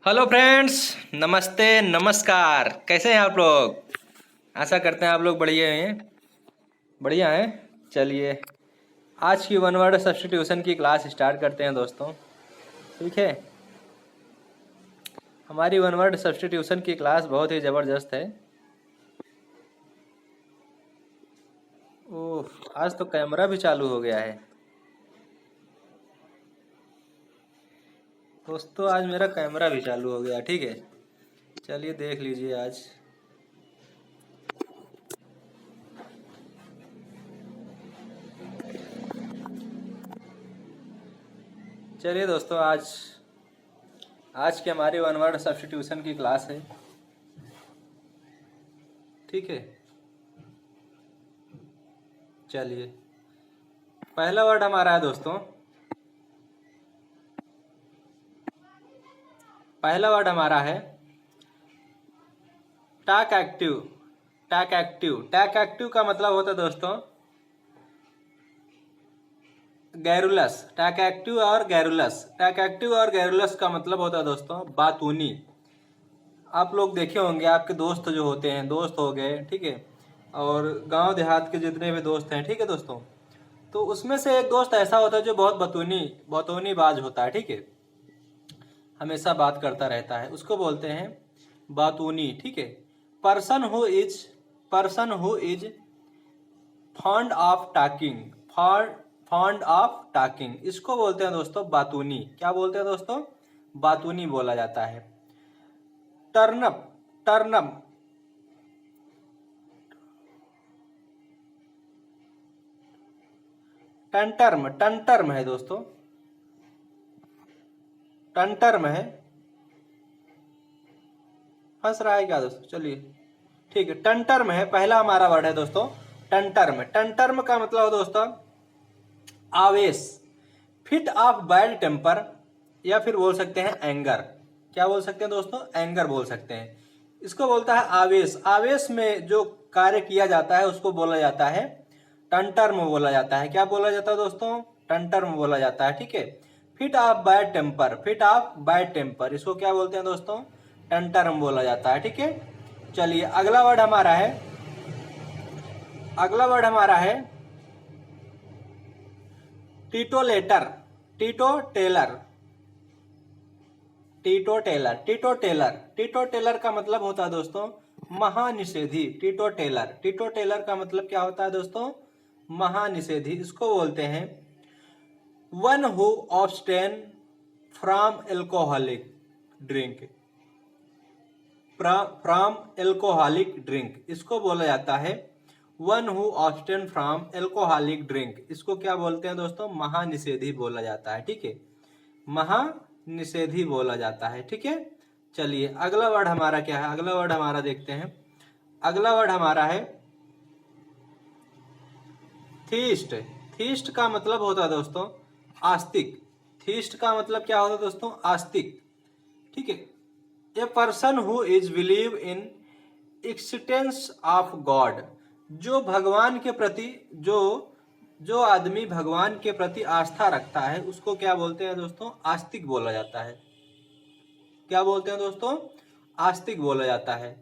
Hello friends, नमस्ते नमस्कार। कैसे हैं आप लोग? आशा करते हैं आप लोग बढ़िया हैं। बढ़िया हैं। चलिए आज की वन वर्ड सब्स्टिट्यूशन की क्लास स्टार्ट करते हैं दोस्तों। ठीक है, हमारी वन वर्ड सब्स्टिट्यूशन की क्लास बहुत ही ज़बरदस्त है। ओह, आज तो कैमरा भी चालू हो गया है दोस्तों। आज मेरा कैमरा भी चालू हो गया। ठीक है, चलिए देख लीजिए आज। चलिए दोस्तों, आज की हमारी वन वर्ड सब्स्टिट्यूशन की क्लास है। ठीक है, चलिए पहला वर्ड हमारा है दोस्तों। पहला वर्ड हमारा है टैक एक्टिव। टैक एक्टिव, टैक एक्टिव का मतलब होता है दोस्तों गैरुलस। टैक एक्टिव और गैरुलस, टैक एक्टिव और गैरुलस का मतलब होता है दोस्तों बातूनी। आप लोग देखे होंगे, आपके दोस्त जो होते हैं, दोस्त हो गए, ठीक है, और गांव देहात के जितने भी दोस्त हैं, ठीक है दोस्तों, तो उसमें से एक दोस्त ऐसा होता है जो बहुत बतूनी बाज होता है। ठीक है, हमेशा बात करता रहता है, उसको बोलते हैं बातूनी। ठीक है, person who is fond of talking. Fond of talking, इसको बोलते हैं दोस्तों बातूनी। क्या बोलते हैं दोस्तों? बातूनी बोला जाता है। टर्नअप, टर्नअप, टंटर्म, टंटर्म है दोस्तों, टंटर्म है। हंस रहा है क्या दोस्तों? चलिए ठीक है, टंटर्म है। पहला हमारा वर्ड है दोस्तों टंटर्म। टंटर्म का मतलब है दोस्तों आवेश, फिट ऑफ बैड टेम्पर, या फिर बोल सकते हैं एंगर। क्या बोल सकते हैं दोस्तों? एंगर बोल सकते हैं। इसको बोलता है आवेश। आवेश में जो कार्य किया जाता है उसको बोला जाता है टंटर्म बोला जाता है। क्या बोला जाता है दोस्तों? टंटर्म बोला जाता है। ठीक है, fit of bad temper, fit of bad temper, इसको क्या बोलते हैं दोस्तों? टंटर्म बोला जाता है। ठीक है, चलिए अगला वर्ड हमारा है, अगला वर्ड हमारा है tittle tattler. Tittle tattler, tittle tattler, tittle tattler, tittle tattler का मतलब होता है दोस्तों महानिषेधी। टीटो टेलर, टीटो टेलर का मतलब क्या होता है दोस्तों? महानिषेधी। इसको बोलते हैं one who abstain from alcoholic drink. From alcoholic drink, इसको बोला जाता है one who abstain from alcoholic drink. इसको क्या बोलते हैं दोस्तों? महानिषेधी बोला जाता है। ठीक है, महानिषेधी बोला जाता है। ठीक है, चलिए अगला वर्ड हमारा क्या है? अगला वर्ड हमारा देखते हैं। अगला वर्ड हमारा है थीस्ट। थीस्ट का मतलब होता है दोस्तों आस्तिक। थीस्ट का मतलब क्या होता है दोस्तों? आस्तिक। ठीक है, a person who is believe in existence of God. जो भगवान के प्रति जो जो आदमी भगवान के प्रति आस्था रखता है उसको क्या बोलते हैं दोस्तों? आस्तिक बोला जाता है। क्या बोलते हैं दोस्तों? आस्तिक बोला जाता है।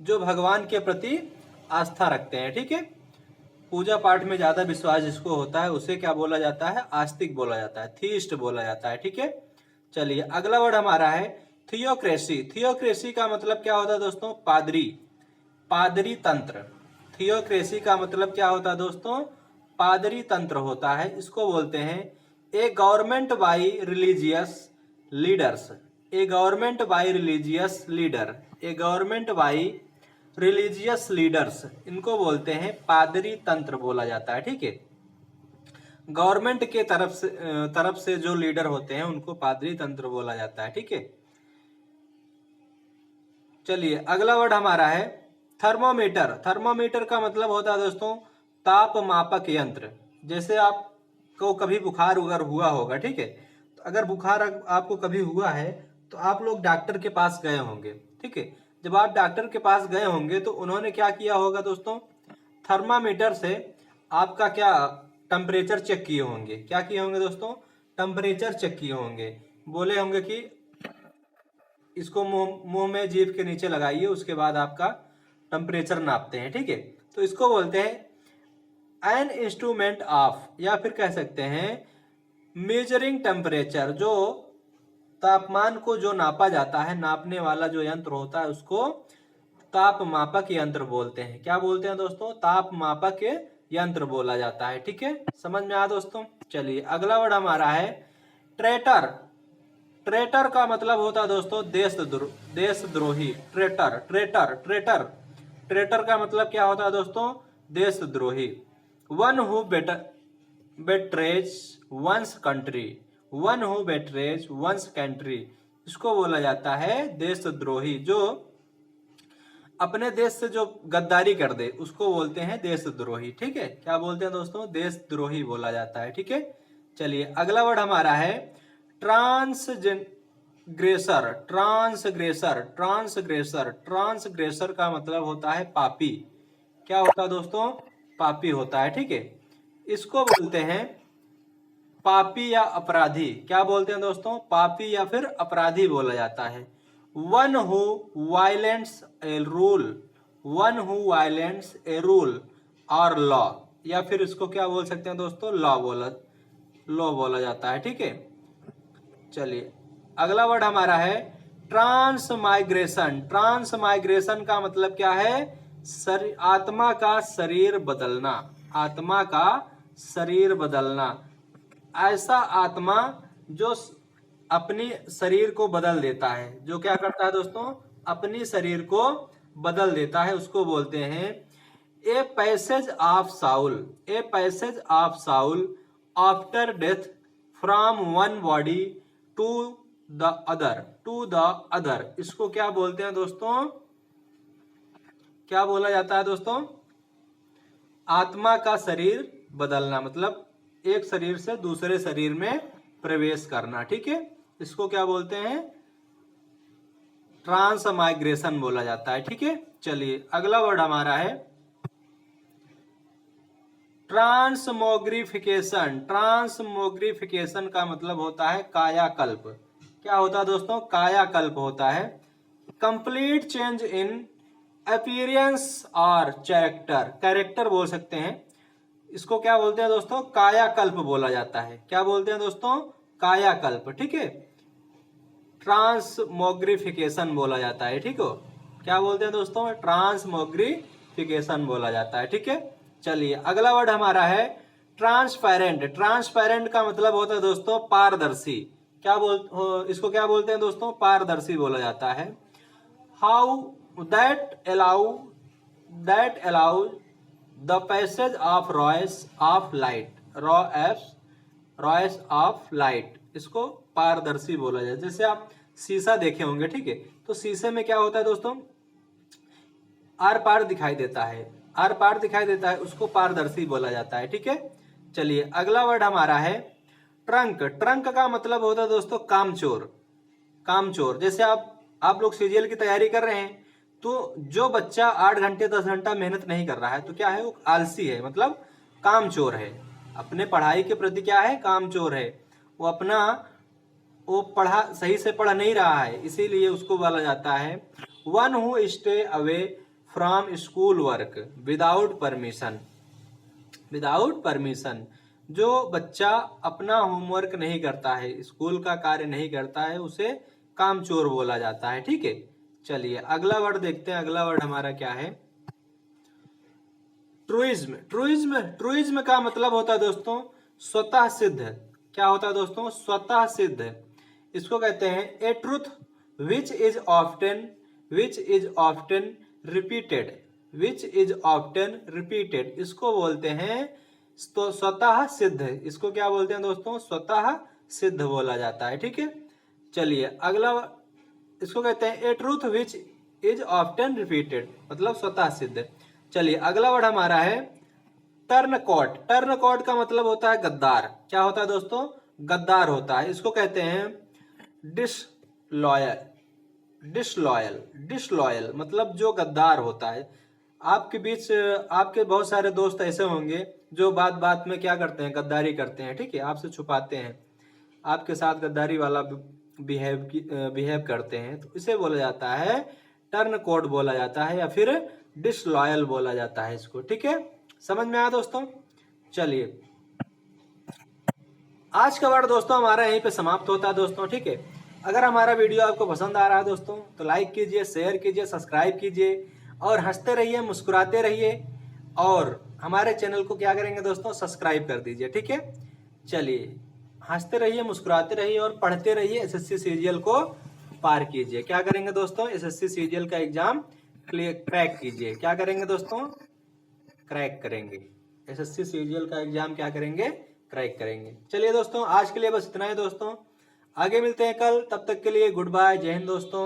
जो भगवान के प्रति आस्था रखते हैं, ठीक है, पूजा पाठ में ज्यादा विश्वास जिसको होता है उसे क्या बोला जाता है? आस्तिक बोला जाता है, थीस्ट बोला जाता है। ठीक है, चलिए अगला वर्ड हमारा है थियोक्रेसी। थियोक्रेसी का मतलब क्या होता है दोस्तों? पादरी, पादरी तंत्र। थियोक्रेसी का मतलब क्या होता है दोस्तों? पादरी तंत्र होता है। इसको बोलते हैं a government by religious leaders. A government by religious leader, a government by religious leaders, इनको बोलते हैं पादरी तंत्र बोला जाता है। ठीक है, गवर्नमेंट के तरफ से जो लीडर होते हैं उनको पादरी तंत्र बोला जाता है। ठीक है, चलिए अगला वर्ड हमारा है थर्मोमीटर। थर्मोमीटर का मतलब होता है दोस्तों ताप मापक यंत्र। जैसे आपको कभी बुखार वगैरह हुआ होगा, ठीक है, तो अगर बुखार आपको कभी हुआ है तो आप लोग डॉक्टर के पास गए होंगे। ठीक है, जब आप डॉक्टर के पास गए होंगे तो उन्होंने क्या किया होगा दोस्तों? थर्मामीटर से आपका क्या टेम्परेचर चेक किए होंगे। क्या किए होंगे दोस्तों? टेम्परेचर चेक किए होंगे बोले होंगे कि इसको मुंह में जीभ के नीचे लगाइए, उसके बाद आपका टेम्परेचर नापते हैं, ठीक है। तो इसको बोलते हैं एन इंस्ट्रूमेंट ऑफ, या फिर कह सकते हैं मेजरिंग टेम्परेचर। जो तापमान को जो नापा जाता है, नापने वाला जो यंत्र होता है उसको ताप मापक यंत्र बोलते हैं। क्या बोलते हैं दोस्तों? ताप मापक यंत्र बोला जाता है, ठीक है। समझ में आया दोस्तों? चलिए अगला वर्ड हमारा है ट्रेटर। ट्रेटर का मतलब होता है दोस्तों देशद्रोही। ट्रेटर ट्रेटर ट्रेटर ट्रेटर का मतलब क्या होता है दोस्तों? देशद्रोही। One who betrays one's country, one who betrays one's country, इसको बोला जाता है देशद्रोही। जो अपने देश से जो गद्दारी कर दे उसको बोलते हैं देशद्रोही, ठीक है। क्या बोलते हैं दोस्तों? देशद्रोही बोला जाता है, ठीक है। चलिए अगला वर्ड हमारा है ट्रांसग्रेसर। ट्रांसग्रेसर ट्रांसग्रेसर ट्रांसग्रेसर का मतलब होता है पापी। क्या होता है दोस्तों? पापी होता है, ठीक है। इसको बोलते हैं पापी या अपराधी। क्या बोलते हैं दोस्तों? पापी या फिर अपराधी बोला जाता है। One who violates a rule, one who violates a rule और लॉ, या फिर इसको क्या बोल सकते हैं दोस्तों? लॉ बोला जाता है, ठीक है। चलिए अगला वर्ड हमारा है ट्रांसमाइग्रेशन। ट्रांसमाइग्रेशन का मतलब क्या है? आत्मा का शरीर बदलना, आत्मा का शरीर बदलना। ऐसा आत्मा जो अपनी शरीर को बदल देता है, जो क्या करता है दोस्तों? अपनी शरीर को बदल देता है, उसको बोलते हैं a passage of soul. A passage of soul after death from one body to the other, to the other, इसको क्या बोलते हैं दोस्तों? क्या बोला जाता है दोस्तों? आत्मा का शरीर बदलना, मतलब एक शरीर से दूसरे शरीर में प्रवेश करना, ठीक है। इसको क्या बोलते हैं? ट्रांसमाइग्रेशन बोला जाता है, ठीक है। चलिए अगला वर्ड हमारा है ट्रांसमोग्रिफिकेशन। ट्रांसमोग्रिफिकेशन का मतलब होता है कायाकल्प। क्या होता है दोस्तों? कायाकल्प होता है। कंप्लीट चेंज इन अपीयरेंस और कैरेक्टर बोल सकते हैं। इसको क्या बोलते हैं दोस्तों? कायाकल्प बोला जाता है। क्या बोलते हैं दोस्तों? कायाकल्प, ठीक है। ट्रांसमोग्रिफिकेशन बोला जाता है, ठीक हो। क्या बोलते हैं दोस्तों? ट्रांसमोग्रिफिकेशन बोला जाता है, ठीक है। चलिए अगला वर्ड हमारा है ट्रांसपेरेंट। ट्रांसपेरेंट का मतलब होता है दोस्तों पारदर्शी। इसको क्या बोलते हैं दोस्तों? पारदर्शी बोला जाता है। How that allow the passage of Royce of light, Royce of light, इसको पारदर्शी बोला जाता है। जैसे आप शीशा देखे होंगे, ठीक है, तो शीशे में क्या होता है दोस्तों? आर पार दिखाई देता है, आर पार दिखाई देता है, उसको पारदर्शी बोला जाता है, ठीक है। चलिए अगला वर्ड हमारा है ट्रंक। ट्रंक का मतलब होता है दोस्तों कामचोर। कामचोर, जैसे आप लोग सीजीएल की तैयारी कर रहे हैं, तो जो बच्चा 8 घंटे 10 घंटा मेहनत नहीं कर रहा है तो क्या है? वो आलसी है, मतलब कामचोर है। अपने पढ़ाई के प्रति क्या है? कामचोर है। वो सही से पढ़ नहीं रहा है, इसीलिए उसको बोला जाता है one who stay away from school work without permission. Without permission, जो बच्चा अपना होमवर्क नहीं करता है, स्कूल का कार्य नहीं करता है, उसे कामचोर बोला जाता है, ठीक है। चलिए अगला वर्ड देखते हैं। अगला वर्ड हमारा क्या है? ट्रूइज्म। ट्रूइज्म का मतलब होता है दोस्तों स्वतः सिद्ध। क्या होता है दोस्तों? स्वतः सिद्ध। इसको कहते हैं a truth which is often repeated, इसको बोलते हैं तो स्वतः सिद्ध। इसको क्या बोलते हैं दोस्तों? स्वतः सिद्ध बोला जाता है, ठीक है। चलिए अगला, इसको कहते हैं a truth which is often repeated, मतलब स्वतः सिद्ध। चलिए अगला वर्ड हमारा है टर्नकॉट। टर्नकॉट का मतलब होता है गद्दार। क्या होता है दोस्तों? गद्दार होता है। इसको कहते हैं डिसलॉयल, मतलब जो गद्दार होता है। आपके बहुत सारे दोस्त ऐसे होंगे जो बात बात में क्या करते हैं? गद्दारी करते हैं, ठीक है, आपसे छुपाते हैं। आपके साथ गद्दारी वाला बिहेव करते हैं, तो इसे बोला जाता है टर्न कोट बोला जाता है, या फिर डिसलॉयल बोला जाता है इसको। ठीक है, समझ में आया दोस्तों? चलिए, आज का वर्ड दोस्तों हमारा यहीं पे समाप्त होता है दोस्तों। ठीक है, अगर हमारा वीडियो आपको पसंद आ रहा है दोस्तों तो लाइक कीजिए, शेयर कीजिए, सब्सक्राइब कीजिए और हंसते रहिए, मुस्कुराते रहिए, और हमारे चैनल को क्या करेंगे दोस्तों, सब्सक्राइब कर दीजिए। ठीक है, चलिए, हंसते रहिए, मुस्कुराते रहिए और पढ़ते रहिए, एसएससी सीजीएल को पार कीजिए। क्या करेंगे दोस्तों, एसएससी सीजीएल का एग्जाम क्रैक कीजिए। क्या करेंगे दोस्तों, क्रैक करेंगे। एसएससी सीजीएल का एग्जाम क्या करेंगे, क्रैक करेंगे। चलिए दोस्तों, आज के लिए बस इतना ही दोस्तों, आगे मिलते हैं कल, तब तक के लिए गुड बाय, जय हिंद दोस्तों।